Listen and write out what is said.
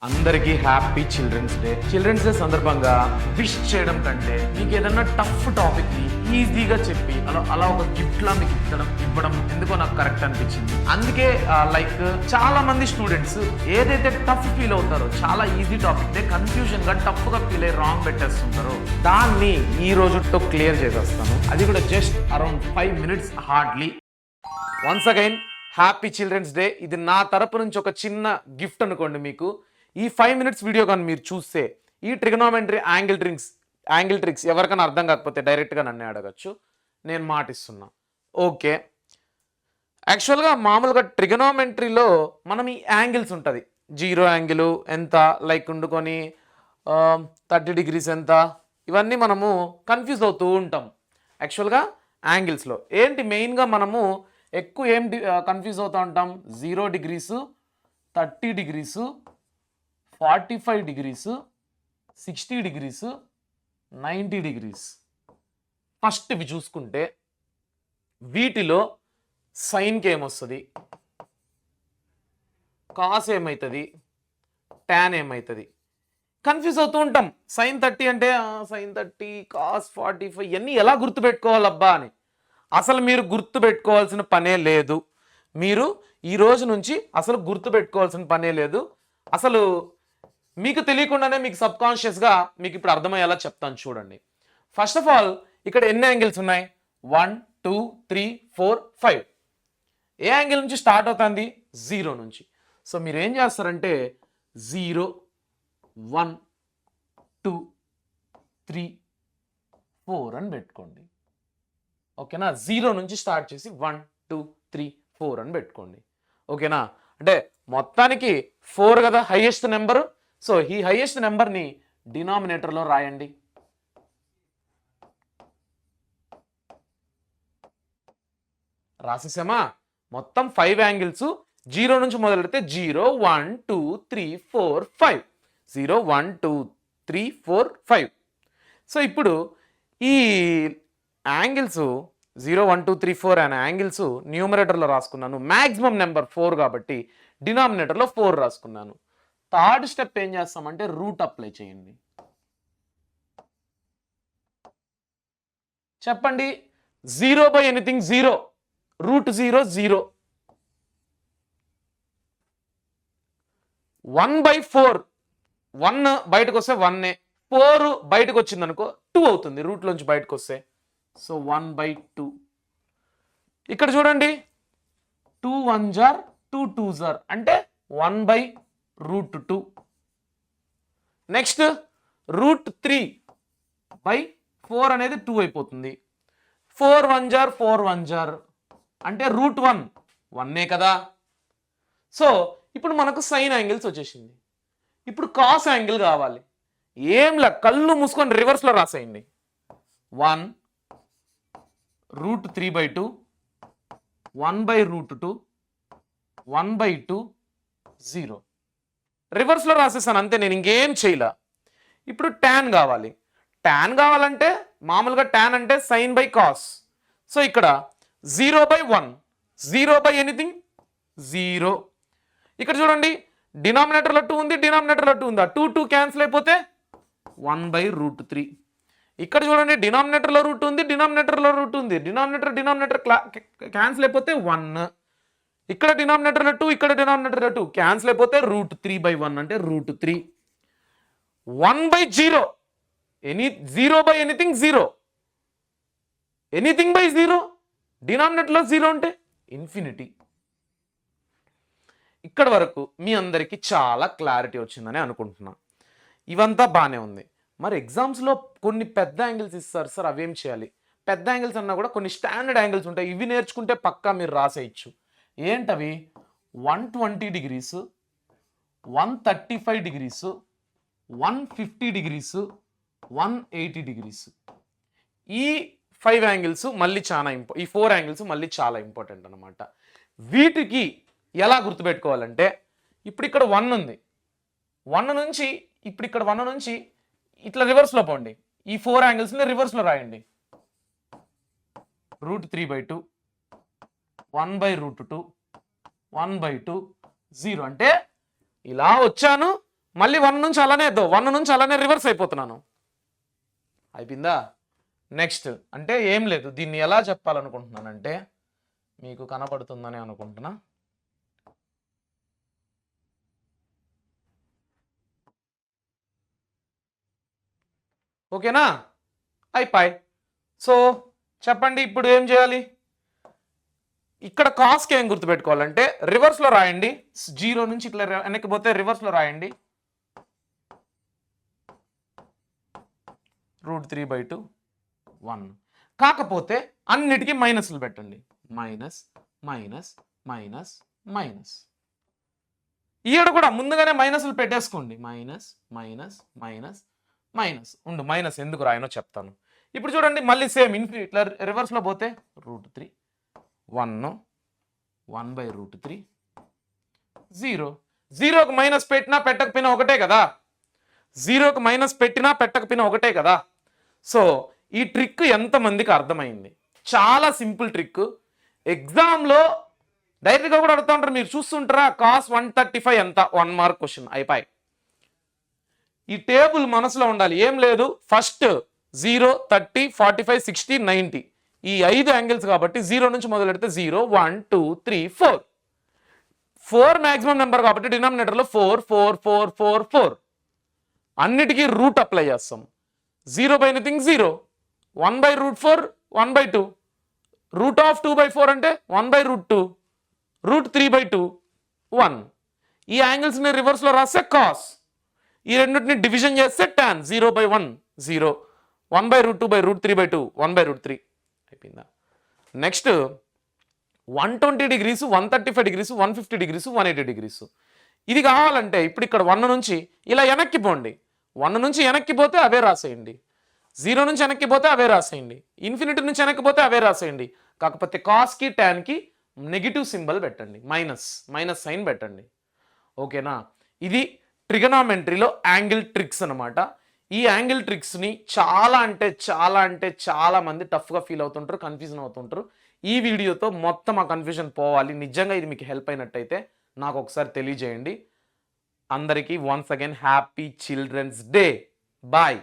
అందరికీ happy children's day సందర్భంగా wish చేయడం కంటే మీకు ఏదన్నా టఫ్ టాపిక్ ని ఈజీగా చెప్పి అలా ఒక గిఫ్ట్ లా మీకు ఇవ్వడం ఎందుకో నాకు కరెక్ట్ అనిపించింది. అందుకే లైక్ చాలా మంది స్టూడెంట్స్ ఏదైతే టఫ్ ఫీల్ అవుతారో, చాలా ఈజీ టాపిక్ కన్ఫ్యూజన్ గా టఫ్ గా ఫీల్ అయ్యి రాంగ్ పెట్టేస్తుంటారో, దాన్ని ఈ రోజుతో క్లియర్ చేసేస్తాను. అది కూడా just around 5 minutes hardly. Once again happy children's day. ఇది నా తరపు నుంచి ఒక చిన్న గిఫ్ట్ అనుకోండి మీకు. ఈ 5 minutes వీడియో కానీ మీరు చూస్తే ఈ ట్రిగనోమెట్రీ యాంగిల్ ట్రిక్స్ ఎవరికైనా అర్థం కాకపోతే డైరెక్ట్గా నన్నే అడగచ్చు, నేను మాటిస్తున్నా. ఓకే, యాక్చువల్గా మామూలుగా ట్రిగనోమెట్రీలో మనం ఈ యాంగిల్స్ ఉంటుంది, 0 యాంగిల్ ఎంత లైక్ ఉండుకొని 30 degrees ఎంత, ఇవన్నీ మనము కన్ఫ్యూజ్ అవుతూ ఉంటాం. యాక్చువల్గా యాంగిల్స్లో ఏంటి మెయిన్గా మనము ఎక్కువ ఏం కన్ఫ్యూజ్ అవుతూ ఉంటాం, 0 degrees, 30 degrees, 45 degrees, 60 degrees, 90 degrees. First ఇవి చూసుకుంటే వీటిలో సైన్కి ఏమొస్తుంది, కాస్ ఏమవుతుంది, ట్యాన్ ఏమవుతుంది, కన్ఫ్యూజ్ అవుతూ ఉంటాం. సైన్ 30 అంటే సైన్ 30, కాస్ 45 ఇవన్నీ ఎలా గుర్తుపెట్టుకోవాలబ్బా అని. అసలు మీరు గుర్తుపెట్టుకోవాల్సిన పనే లేదు. మీరు ఈ రోజు నుంచి అసలు గుర్తుపెట్టుకోవాల్సిన పనే లేదు. అసలు మీకు తెలియకుండానే మీకు సబ్కాన్షియస్గా మీకు ఇప్పుడు అర్థమయ్యేలా చెప్తాను చూడండి. ఫస్ట్ ఆఫ్ ఆల్ ఇక్కడ ఎన్ని యాంగిల్స్ ఉన్నాయి, 1 2 3 4 5. ఏ యాంగిల్ నుంచి స్టార్ట్ అవుతుంది, 0 నుంచి. సో మీరు ఏం చేస్తారంటే 0 1 2 3 4 అని పెట్టుకోండి. ఓకేనా, 0 నుంచి స్టార్ట్ చేసి 1 2 3 4 అని పెట్టుకోండి. ఓకేనా, అంటే మొత్తానికి 4 కదా హైయెస్ట్ నెంబరు. సో ఈ హైయెస్ట్ నెంబర్ని డినామినేటర్లో రాయండి. రాసేసామా? మొత్తం 5 యాంగిల్స్ 0 నుంచి మొదలెడితే 0 1 2 3 4 5, 0 1 2 3 4 5. సో ఇప్పుడు ఈ యాంగిల్స్ 0 1 2 3 4 అనే యాంగిల్స్ న్యూమరేటర్లో రాసుకున్నాను. మ్యాక్సిమం నెంబర్ 4 కాబట్టి డినామినేటర్లో 4 రాసుకున్నాను. థర్డ్ స్టెప్ ఏం చేస్తామంటే రూట్ అప్లై చేయండి. చెప్పండి, 0 బై ఎనీథింగ్ 0, రూట్ 0 0. 1/4, 1 బయటకు వస్తే 1, 4 బయటకు వచ్చింది అనుకో 2 అవుతుంది రూట్లోంచి బయటకు వస్తే. సో 1/2. ఇక్కడ చూడండి, 2 1s are 2 2s are అంటే 1/√2. నెక్స్ట్ √3/4 అనేది 2 అయిపోతుంది. 4 1s are 4 1s are అంటే √1, 1 కదా. సో ఇప్పుడు మనకు సైన్ యాంగిల్స్ వచ్చేసింది. ఇప్పుడు కాస్ యాంగిల్ కావాలి. ఏంలా కళ్ళు మూసుకొని రివర్స్లో రాసేయండి. 1 √3/2, 1/√2, 1/2, 0. రివర్స్లో రాసేసాను అంతే, నేను ఇంకేం చేయలే. ఇప్పుడు ట్యాన్ కావాలి. ట్యాన్ కావాలంటే మామూలుగా ట్యాన్ అంటే సైన్ బై కాస్. సో ఇక్కడ 0/1, 0 బై ఎనీథింగ్ 0. ఇక్కడ చూడండి, డినామినేటర్లో 2 ఉంది, డినామినేటర్లో 2 ఉందా, 2 2 క్యాన్సిల్ అయిపోతే 1/√3. ఇక్కడ చూడండి, డినామినేటర్లో రూట్ ఉంది, డినామినేటర్లో రూట్ ఉంది, డినామినేటర్ క్యాన్సిల్ అయిపోతే 1. ఇక్కడ డినామినేటర్లో 2, ఇక్కడ డినామినేటర్లో 2 క్యాన్సిల్ అయిపోతే √3/1 అంటే √3. 1/0, 0 బై ఎనీథింగ్ 0, ఎనీథింగ్ బై 0, డినామినేటర్లో 0 అంటే ఇన్ఫినిటీ. ఇక్కడ వరకు మీ అందరికీ చాలా క్లారిటీ వచ్చిందని అనుకుంటున్నా. ఇవంతా బాగానే ఉంది. మరి ఎగ్జామ్స్లో కొన్ని పెద్ద యాంగిల్స్ ఇస్తారు సార్, అవేం చేయాలి? పెద్ద యాంగిల్స్ అన్నా కూడా కొన్ని స్టాండర్డ్ యాంగిల్స్ ఉంటాయి, ఇవి నేర్చుకుంటే పక్కా మీరు రాసేయచ్చు. ఏంటవి? 120 degrees, 135 degrees, 150 degrees, 180 degrees. ఈ 5 యాంగిల్స్ మళ్ళీ చాలా ఈ 4 యాంగిల్స్ మళ్ళీ చాలా ఇంపార్టెంట్ అనమాట. వీటికి ఎలా గుర్తుపెట్టుకోవాలంటే, ఇప్పుడు ఇక్కడ 1 ఉంది, 1 నుంచి ఇప్పుడు ఇక్కడ 1 నుంచి ఇట్లా రివర్స్లో పోండి. ఈ 4 యాంగిల్స్ని రివర్స్లో రాయండి. √3/2, 1/√2, 1/2, 0 అంటే ఇలా వచ్చాను, మళ్ళీ 1 నుంచి అలానే 1 నుంచి అలానే రివర్స్ అయిపోతున్నాను. అయిపోయిందా? నెక్స్ట్ అంటే ఏం లేదు, దీన్ని ఎలా చెప్పాలనుకుంటున్నానంటే మీకు కనపడుతుందని అనుకుంటున్నా. ఓకేనా? అయిపోయి. సో చెప్పండి ఇప్పుడు ఏం చేయాలి? ఇక్కడ కాస్కి ఏం గుర్తుపెట్టుకోవాలంటే రివర్స్లో రాయండి. 0 నుంచి ఇట్లా వెనక్కి పోతే రివర్స్లో రాయండి. √3/2 1. కాకపోతే అన్నిటికీ మైనస్లు పెట్టండి. Minus minus minus minus. ఈడ కూడా ముందుగానే మైనస్లు పెట్టేసుకోండి. Minus minus minus minus. ఉండు, మైనస్ ఎందుకు రాయనో చెప్తాను. ఇప్పుడు చూడండి మళ్ళీ సేమ్ ఇట్లా రివర్స్లో పోతే √3 1 1/√3 0. 0కి మైనస్ పెట్టినా పెట్టకపోయినా ఒకటే కదా. 0కి మైనస్ పెట్టినా పెట్టకపోయినా ఒకటే కదా. సో ఈ ట్రిక్ ఎంతమందికి అర్థమైంది? చాలా సింపుల్ ట్రిక్. ఎగ్జామ్లో డైరెక్ట్గా కూడా అడుగుతూ ఉంటారు, మీరు చూస్తుంటారా? cos 135 ఎంత? 1 మార్క్ క్వశ్చన్ అయిపోయి. ఈ టేబుల్ మనసులో ఉండాలి. ఏం లేదు, ఫస్ట్ 0 30 45 60 90 ఈ 5 యాంగిల్స్ కాబట్టి 0 నుంచి మొదలు పెడితే 0 1 2 3 4 4 మ్యాక్సిమం నెంబర్ కాబట్టి డినామినేటర్లో 4 4 4 4 4 అన్నిటికీ రూట్ అప్లై చేస్తాం. 0 బై ఎనీథింగ్ 0, 1/√4 1/2, √2/4 అంటే 1/√2, √3/2 1. ఈ యాంగిల్స్ని రివర్స్లో రాస్తే కాస్, ఈ రెండింటిని డివిజన్ చేస్తే tan 0/1 0, 1/√2/√3/2 1/√3 అయిపోయిందా? Next 120 degrees 135 degrees 150 degrees 180 degrees. ఇది కావాలంటే ఇప్పుడు ఇక్కడ 1 నుంచి ఇలా వెనక్కి పోండి. 1 నుంచి వెనక్కి పోతే అవే రాసేయండి, 0 నుంచి వెనక్కి పోతే అవే రాసేయండి, ఇన్ఫినిటీ నుంచి వెనక్కి పోతే అవే రాసేయండి. కాకపోతే కాస్కి ట్యాన్కి నెగిటివ్ సింబల్ పెట్టండి, మైనస్ సైన్ పెట్టండి. ఓకేనా? ఇది ట్రిగనామెంట్రీలో యాంగిల్ ట్రిక్స్ అనమాట. ఈ యాంగిల్ ట్రిక్స్ని చాలా మంది టఫ్గా ఫీల్ అవుతుంటారు, కన్ఫ్యూజన్ అవుతుంటారు. ఈ వీడియోతో మొత్తం ఆ కన్ఫ్యూజన్ పోవాలి. నిజంగా ఇది మీకు హెల్ప్ అయినట్టయితే నాకు ఒకసారి తెలియజేయండి. అందరికీ once again happy children's day. Bye.